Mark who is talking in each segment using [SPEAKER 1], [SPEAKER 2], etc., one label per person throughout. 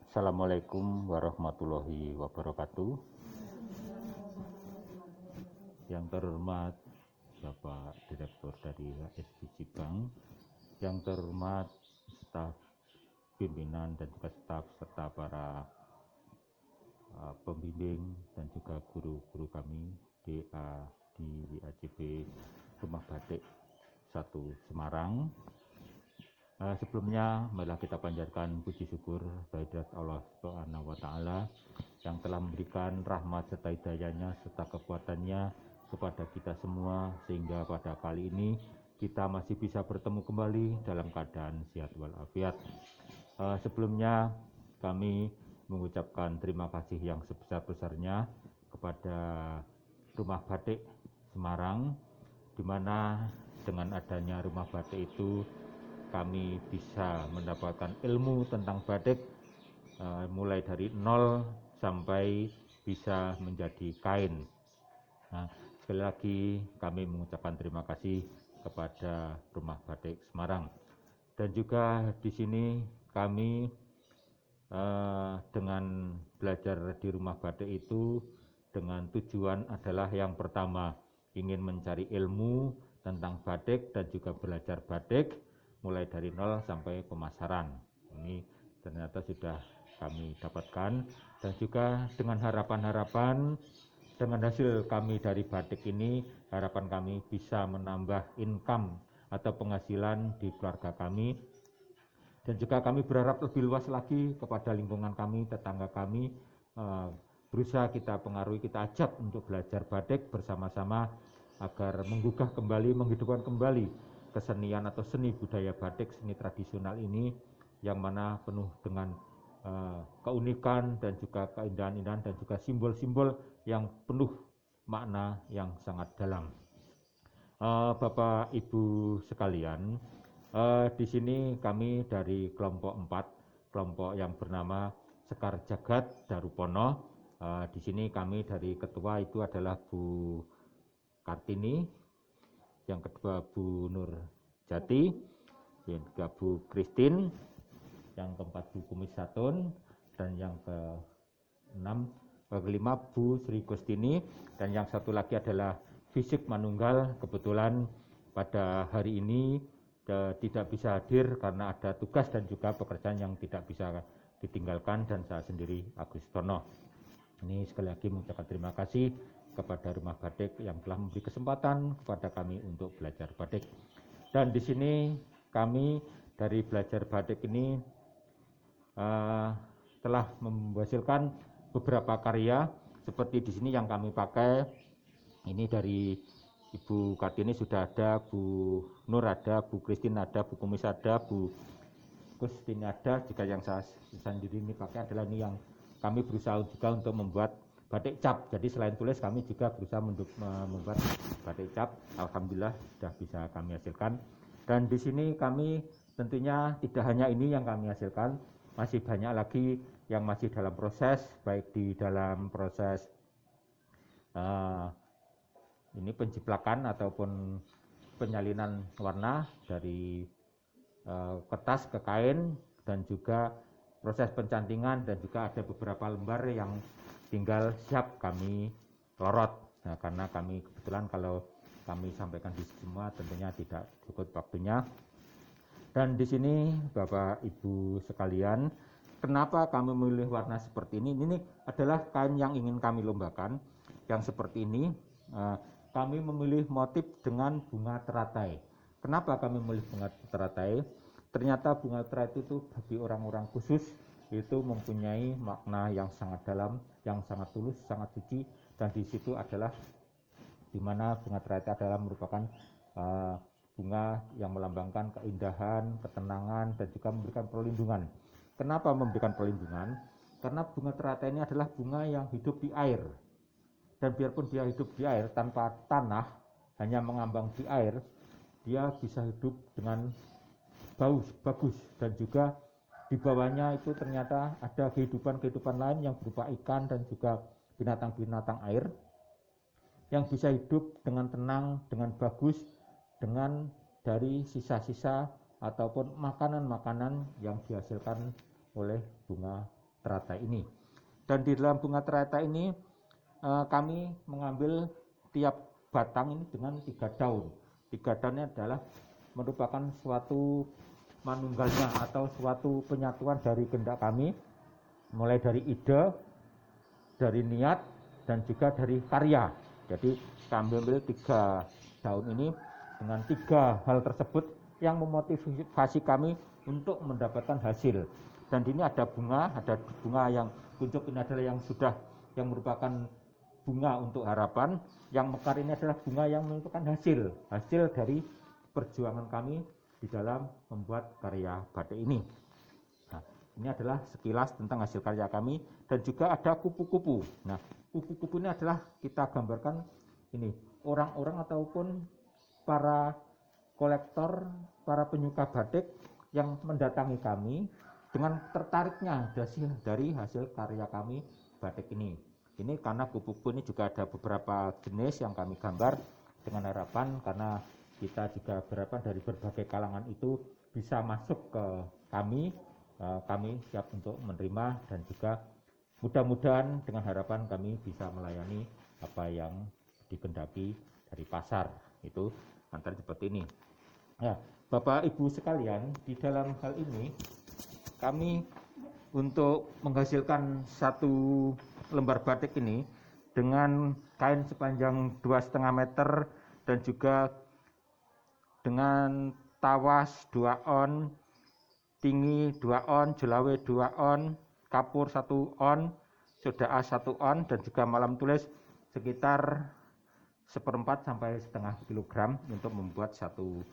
[SPEAKER 1] Assalamualaikum warahmatullahi wabarakatuh. Yang terhormat Bapak Direktur dari HSBC Bank, yang terhormat staf pimpinan dan juga staf serta para pembimbing dan juga guru-guru kami DA di ACB Rumah Batik 1 Semarang. Sebelumnya marilah kita panjatkan puji syukur kehadirat Allah Subhanahu wa taala yang telah memberikan rahmat serta hidayahnya serta kekuatannya kepada kita semua sehingga pada kali ini kita masih bisa bertemu kembali dalam keadaan sehat walafiat. Sebelumnya kami mengucapkan terima kasih yang sebesar-besarnya kepada Rumah Batik Semarang, di mana dengan adanya Rumah Batik itu kami bisa mendapatkan ilmu tentang batik mulai dari nol sampai bisa menjadi kain. Sekali lagi kami mengucapkan terima kasih kepada Rumah Batik Semarang. Dan juga di sini kami dengan belajar di Rumah Batik itu dengan tujuan adalah yang pertama ingin mencari ilmu tentang batik dan juga belajar batik mulai dari nol sampai pemasaran. Ini ternyata sudah kami dapatkan, dan juga dengan harapan-harapan dengan hasil kami dari batik ini, harapan kami bisa menambah income atau penghasilan di keluarga kami, dan juga kami berharap lebih luas lagi kepada lingkungan kami, tetangga kami, berusaha kita pengaruhi, kita ajak untuk belajar batik bersama-sama agar menggugah kembali, menghidupkan kembali kesenian atau seni budaya batik, seni tradisional ini yang mana penuh dengan keunikan dan juga keindahan-indahan dan juga simbol-simbol yang penuh makna yang sangat dalam. Bapak Ibu sekalian, di sini kami dari kelompok 4, kelompok yang bernama Sekar Jagat Darupono. Di sini kami dari ketua itu adalah Bu Kartini, yang kedua Bu Nur Jati, yang ketiga Bu Christine, yang keempat Bu Kumis Satun, dan yang kelima Bu Sri Gustini, dan yang satu lagi adalah Fisik Manunggal. Kebetulan pada hari ini tidak bisa hadir karena ada tugas dan juga pekerjaan yang tidak bisa ditinggalkan, dan saya sendiri Agustono. Ini sekali lagi mengucapkan terima kasih kepada Rumah Batik yang telah memberi kesempatan kepada kami untuk belajar batik. Dan di sini kami dari belajar batik ini telah menghasilkan beberapa karya, seperti di sini yang kami pakai. Ini dari Ibu Kartini sudah ada, Bu Nur ada, Bu Christine ada, Bu Kumis ada, Bu Gustini ada. Jika yang saya sendiri ini pakai adalah ini yang kami berusaha juga untuk membuat batik cap. Jadi selain tulis kami juga berusaha membuat batik cap. Alhamdulillah sudah bisa kami hasilkan. Dan di sini kami tentunya tidak hanya ini yang kami hasilkan, masih banyak lagi yang masih dalam proses, baik di dalam proses ini penjiplakan ataupun penyalinan warna dari kertas ke kain, dan juga proses pencantingan, dan juga ada beberapa lembar yang tinggal siap kami lorot. Karena kami kebetulan kalau kami sampaikan di semua tentunya tidak cukup waktunya. Dan di sini Bapak Ibu sekalian, kenapa kami memilih warna seperti ini? Ini adalah kain yang ingin kami lombakan, yang seperti ini. Kami memilih motif dengan bunga teratai. Kenapa kami memilih bunga teratai? Ternyata bunga teratai itu bagi orang-orang khusus itu mempunyai makna yang sangat dalam, yang sangat tulus, sangat suci, dan di situ adalah di mana bunga teratai adalah merupakan bunga yang melambangkan keindahan, ketenangan, dan juga memberikan perlindungan. Kenapa memberikan perlindungan? Karena bunga teratai ini adalah bunga yang hidup di air, dan biarpun dia hidup di air tanpa tanah, hanya mengambang di air, dia bisa hidup dengan bagus, dan juga di bawahnya itu ternyata ada kehidupan-kehidupan lain yang berupa ikan dan juga binatang-binatang air yang bisa hidup dengan tenang, dengan bagus, dengan dari sisa-sisa ataupun makanan-makanan yang dihasilkan oleh bunga teratai ini. Dan di dalam bunga teratai ini kami mengambil tiap batang ini dengan 3 daun. 3 daunnya adalah merupakan suatu manunggalnya atau suatu penyatuan dari kehendak kami, mulai dari ide, dari niat, dan juga dari karya. Jadi kami ambil 3 daun ini dengan 3 hal tersebut yang memotivasi kami untuk mendapatkan hasil. Dan di ini ada bunga yang kuncup ini adalah yang merupakan bunga untuk harapan, yang mekar ini adalah bunga yang menentukan hasil dari perjuangan kami di dalam membuat karya batik ini. Nah, ini adalah sekilas tentang hasil karya kami, dan juga ada kupu-kupu. Nah, kupu-kupu ini adalah kita gambarkan ini orang-orang ataupun para kolektor, para penyuka batik yang mendatangi kami dengan tertariknya dari hasil karya kami batik ini. Ini karena kupu-kupu ini juga ada beberapa jenis yang kami gambar dengan harapan karena kita juga berharapan dari berbagai kalangan itu bisa masuk ke kami siap untuk menerima, dan juga mudah-mudahan dengan harapan kami bisa melayani apa yang dikehendaki dari pasar. Itu antara seperti ini. Ya, Bapak Ibu sekalian, di dalam hal ini kami untuk menghasilkan satu lembar batik ini dengan kain sepanjang 2,5 meter dan juga dengan tawas 2 on, tinggi 2 on, jelawe 2 on, kapur 1 on, soda as 1 on, dan juga malam tulis sekitar 1/4 sampai setengah kilogram untuk membuat satu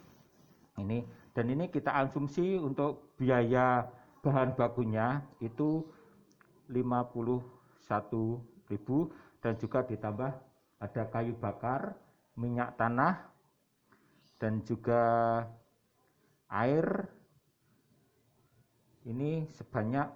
[SPEAKER 1] ini. Dan ini kita asumsi untuk biaya bahan bakunya itu 51.000, dan juga ditambah ada kayu bakar, minyak tanah, dan juga air ini sebanyak,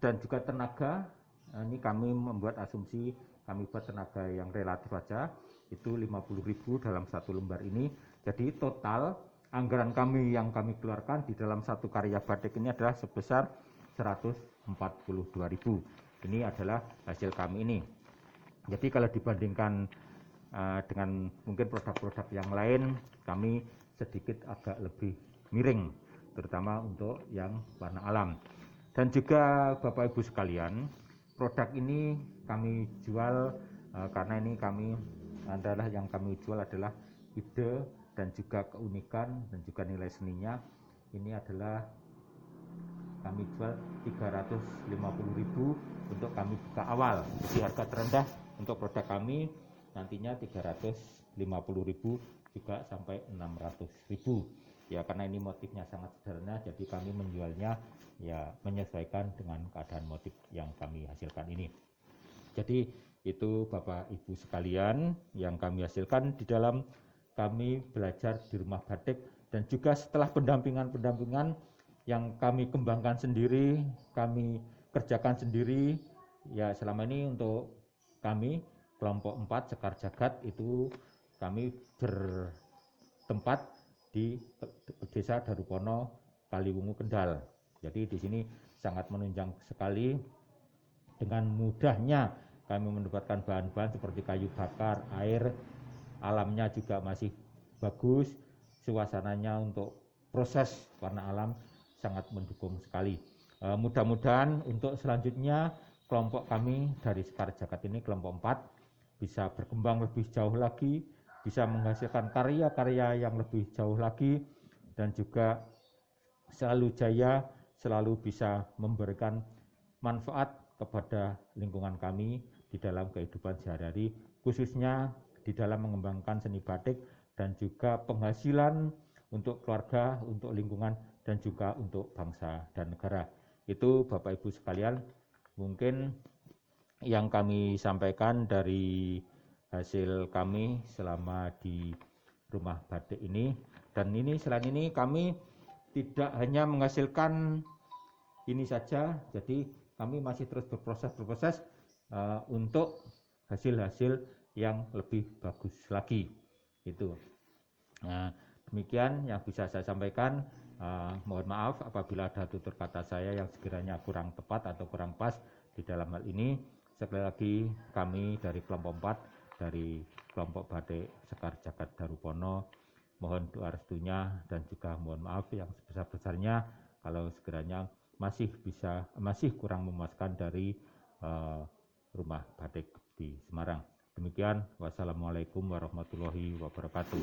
[SPEAKER 1] dan juga tenaga. Ini kami membuat asumsi, kami buat tenaga yang relatif saja, itu 50.000 dalam satu lembar ini. Jadi total anggaran kami yang kami keluarkan di dalam satu karya batik ini adalah sebesar 142.000. Ini adalah hasil kami ini. Jadi kalau dibandingkan dengan mungkin produk-produk yang lain, kami sedikit agak lebih miring, terutama untuk yang warna alam. Dan juga Bapak Ibu sekalian, produk ini kami jual karena ini yang kami jual adalah ide dan juga keunikan dan juga nilai seninya. Ini adalah kami jual 350.000 untuk kami buka awal. Jadi harga terendah untuk produk kami nantinya 350.000 juga sampai 600.000. Ya, karena ini motifnya sangat sederhana, jadi kami menjualnya ya menyesuaikan dengan keadaan motif yang kami hasilkan ini. Jadi itu Bapak Ibu sekalian yang kami hasilkan di dalam kami belajar di rumah batik, dan juga setelah pendampingan yang kami kembangkan sendiri, kami kerjakan sendiri. Ya, selama ini untuk kami kelompok 4 Sekar Jagad itu kami bertempat di Desa Darupono, Kaliwungu, Kendal. Jadi di sini sangat menunjang sekali. Dengan mudahnya kami mendapatkan bahan-bahan seperti kayu bakar, air, alamnya juga masih bagus, suasananya untuk proses warna alam sangat mendukung sekali. Mudah-mudahan untuk selanjutnya kelompok kami dari Sekar Jagad ini, kelompok 4, bisa berkembang lebih jauh lagi, bisa menghasilkan karya-karya yang lebih jauh lagi, dan juga selalu jaya, selalu bisa memberikan manfaat kepada lingkungan kami di dalam kehidupan sehari-hari, khususnya di dalam mengembangkan seni batik dan juga penghasilan untuk keluarga, untuk lingkungan, dan juga untuk bangsa dan negara. Itu Bapak Ibu sekalian mungkin yang kami sampaikan dari hasil kami selama di rumah batik ini. Dan ini selain ini kami tidak hanya menghasilkan ini saja, jadi kami masih terus berproses untuk hasil-hasil yang lebih bagus lagi. Itu. Nah, demikian yang bisa saya sampaikan. Mohon maaf apabila ada tutur kata saya yang sekiranya kurang tepat atau kurang pas di dalam hal ini. Sekali lagi kami dari kelompok 4 dari kelompok Batik Sekar Jagat Darupono mohon doa restunya dan juga mohon maaf yang sebesar-besarnya kalau sekiranya masih kurang memuaskan dari rumah batik di Semarang. Demikian, wassalamualaikum warahmatullahi wabarakatuh.